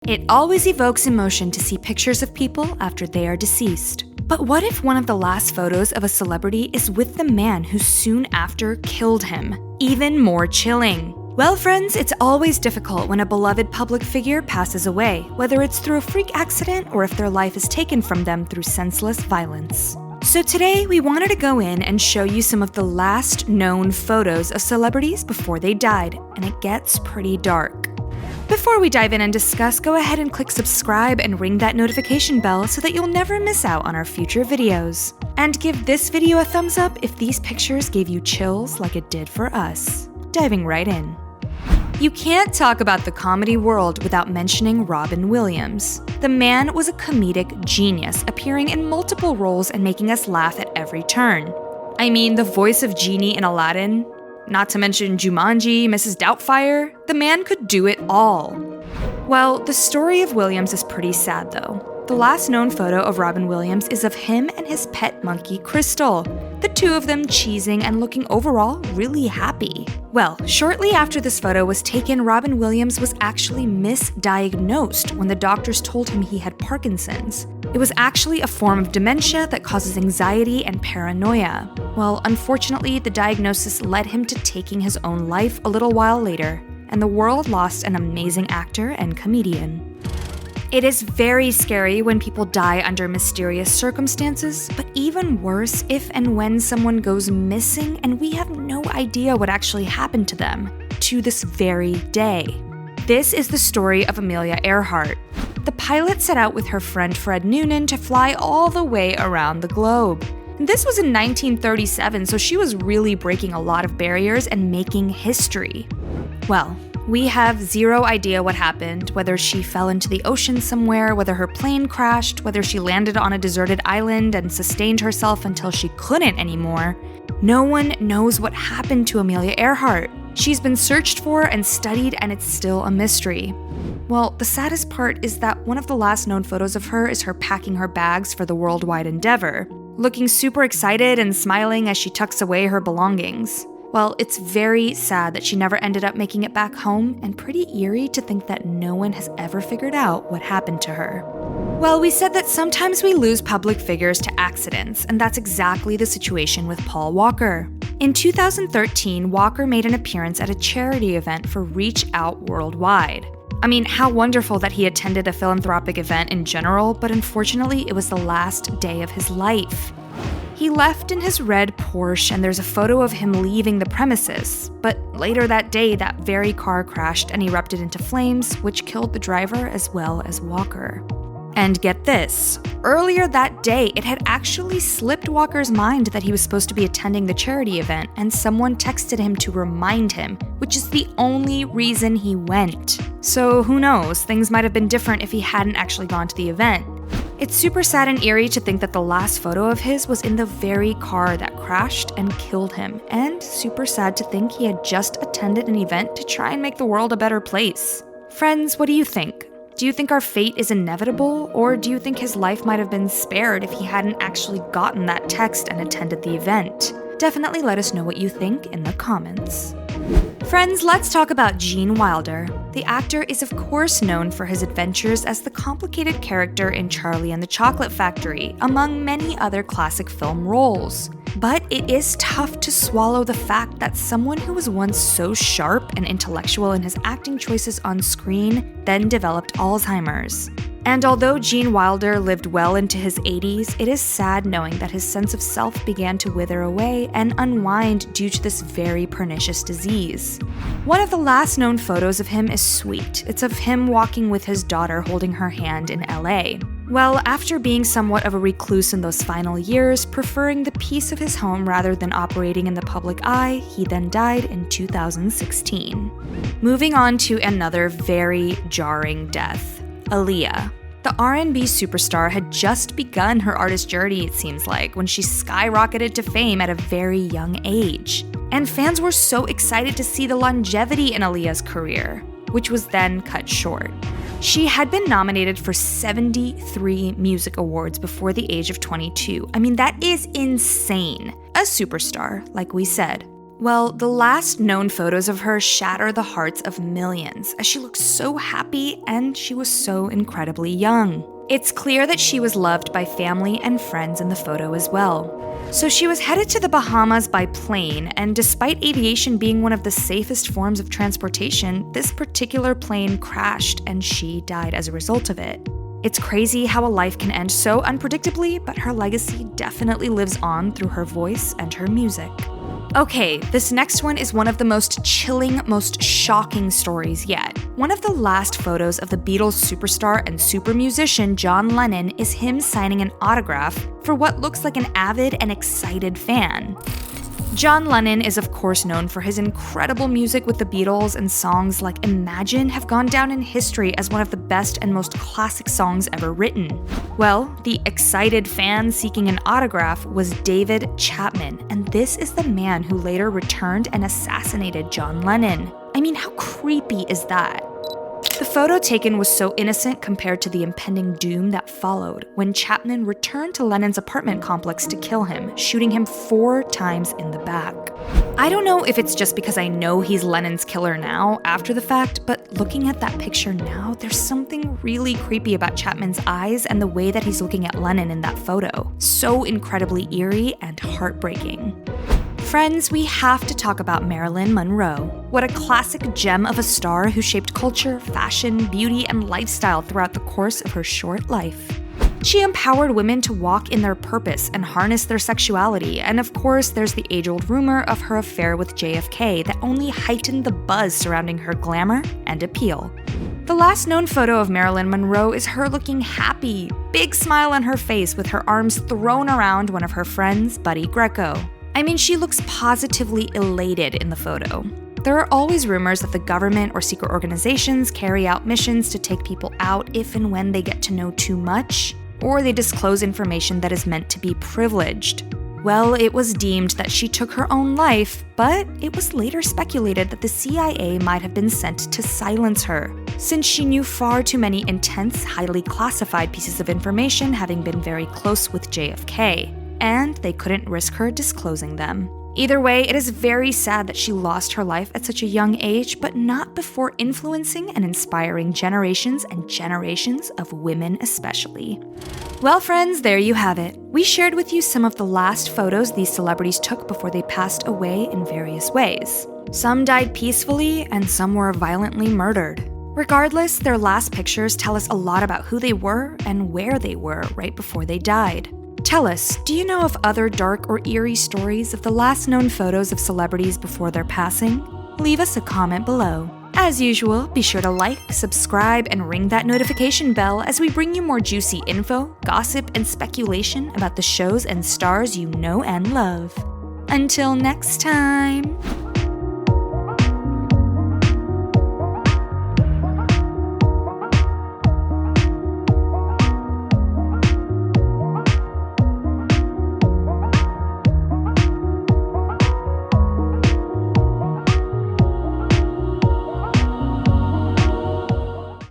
It always evokes emotion to see pictures of people after they are deceased. But what if one of the last photos of a celebrity is with the man who soon after killed him? Even more chilling. Well, friends, it's always difficult when a beloved public figure passes away, whether it's through a freak accident or if their life is taken from them through senseless violence. So today, we wanted to go in and show you some of the last known photos of celebrities before they died, and it gets pretty dark. Before we dive in and discuss, go ahead and click subscribe and ring that notification bell so that you'll never miss out on our future videos. And give this video a thumbs up if these pictures gave you chills like it did for us. Diving right in. You can't talk about the comedy world without mentioning Robin Williams. The man was a comedic genius, appearing in multiple roles and making us laugh at every turn. I mean, the voice of Genie in Aladdin, not to mention Jumanji, Mrs. Doubtfire, the man could do it all. Well, the story of Williams is pretty sad though. The last known photo of Robin Williams is of him and his pet monkey, Crystal, the two of them cheesing and looking overall really happy. Well, shortly after this photo was taken, Robin Williams was actually misdiagnosed when the doctors told him he had Parkinson's. It was actually a form of dementia that causes anxiety and paranoia. Well, unfortunately, the diagnosis led him to taking his own life a little while later, and the world lost an amazing actor and comedian. It is very scary when people die under mysterious circumstances, but even worse if and when someone goes missing and we have no idea what actually happened to them, to this very day. This is the story of Amelia Earhart. The pilot set out with her friend Fred Noonan to fly all the way around the globe. This was in 1937, so she was really breaking a lot of barriers and making history. Well, we have zero idea what happened, whether she fell into the ocean somewhere, whether her plane crashed, whether she landed on a deserted island and sustained herself until she couldn't anymore. No one knows what happened to Amelia Earhart. She's been searched for and studied, and it's still a mystery. Well, the saddest part is that one of the last known photos of her is her packing her bags for the worldwide endeavor, looking super excited and smiling as she tucks away her belongings. Well, it's very sad that she never ended up making it back home, and pretty eerie to think that no one has ever figured out what happened to her. Well, we said that sometimes we lose public figures to accidents, and that's exactly the situation with Paul Walker. In 2013, Walker made an appearance at a charity event for Reach Out Worldwide. I mean, how wonderful that he attended a philanthropic event in general, but unfortunately, it was the last day of his life. He left in his red Porsche, and there's a photo of him leaving the premises. But later that day, that very car crashed and erupted into flames, which killed the driver as well as Walker. And get this, earlier that day, it had actually slipped Walker's mind that he was supposed to be attending the charity event, and someone texted him to remind him, which is the only reason he went. So who knows, things might have been different if he hadn't actually gone to the event. It's super sad and eerie to think that the last photo of his was in the very car that crashed and killed him, and super sad to think he had just attended an event to try and make the world a better place. Friends, what do you think? Do you think our fate is inevitable, or do you think his life might have been spared if he hadn't actually gotten that text and attended the event? Definitely let us know what you think in the comments. Friends, let's talk about Gene Wilder. The actor is of course known for his adventures as the complicated character in Charlie and the Chocolate Factory, among many other classic film roles. But it is tough to swallow the fact that someone who was once so sharp and intellectual in his acting choices on screen then developed Alzheimer's. And although Gene Wilder lived well into his 80s, it is sad knowing that his sense of self began to wither away and unwind due to this very pernicious disease. One of the last known photos of him is sweet. It's of him walking with his daughter holding her hand in LA. Well, after being somewhat of a recluse in those final years, preferring the peace of his home rather than operating in the public eye, he then died in 2016. Moving on to another very jarring death. Aliyah. The R&B superstar had just begun her artist journey, it seems like, when she skyrocketed to fame at a very young age. And fans were so excited to see the longevity in Aliyah's career, which was then cut short. She had been nominated for 73 music awards before the age of 22. I mean, that is insane. A superstar, like we said. Well, the last known photos of her shatter the hearts of millions, as she looked so happy and she was so incredibly young. It's clear that she was loved by family and friends in the photo as well. So she was headed to the Bahamas by plane, and despite aviation being one of the safest forms of transportation, this particular plane crashed and she died as a result of it. It's crazy how a life can end so unpredictably, but her legacy definitely lives on through her voice and her music. Okay, this next one is one of the most chilling, most shocking stories yet. One of the last photos of the Beatles superstar and super musician John Lennon is him signing an autograph for what looks like an avid and excited fan. John Lennon is of course known for his incredible music with the Beatles, and songs like Imagine have gone down in history as one of the best and most classic songs ever written. Well, the excited fan seeking an autograph was David Chapman, and this is the man who later returned and assassinated John Lennon. I mean, how creepy is that? The photo taken was so innocent compared to the impending doom that followed when Chapman returned to Lennon's apartment complex to kill him, shooting him 4 times in the back. I don't know if it's just because I know he's Lennon's killer now, after the fact, but looking at that picture now, there's something really creepy about Chapman's eyes and the way that he's looking at Lennon in that photo. So incredibly eerie and heartbreaking. Friends, we have to talk about Marilyn Monroe. What a classic gem of a star who shaped culture, fashion, beauty, and lifestyle throughout the course of her short life. She empowered women to walk in their purpose and harness their sexuality, and of course, there's the age-old rumor of her affair with JFK that only heightened the buzz surrounding her glamour and appeal. The last known photo of Marilyn Monroe is her looking happy, big smile on her face with her arms thrown around one of her friends, Buddy Greco. I mean, she looks positively elated in the photo. There are always rumors that the government or secret organizations carry out missions to take people out if and when they get to know too much, or they disclose information that is meant to be privileged. Well, it was deemed that she took her own life, but it was later speculated that the CIA might have been sent to silence her, since she knew far too many intense, highly classified pieces of information, having been very close with JFK. And they couldn't risk her disclosing them. Either way, it is very sad that she lost her life at such a young age, but not before influencing and inspiring generations and generations of women especially. Well, friends, there you have it. We shared with you some of the last photos these celebrities took before they passed away in various ways. Some died peacefully, and some were violently murdered. Regardless, their last pictures tell us a lot about who they were and where they were right before they died. Tell us, do you know of other dark or eerie stories of the last known photos of celebrities before their passing? Leave us a comment below. As usual, be sure to like, subscribe, and ring that notification bell as we bring you more juicy info, gossip, and speculation about the shows and stars you know and love. Until next time!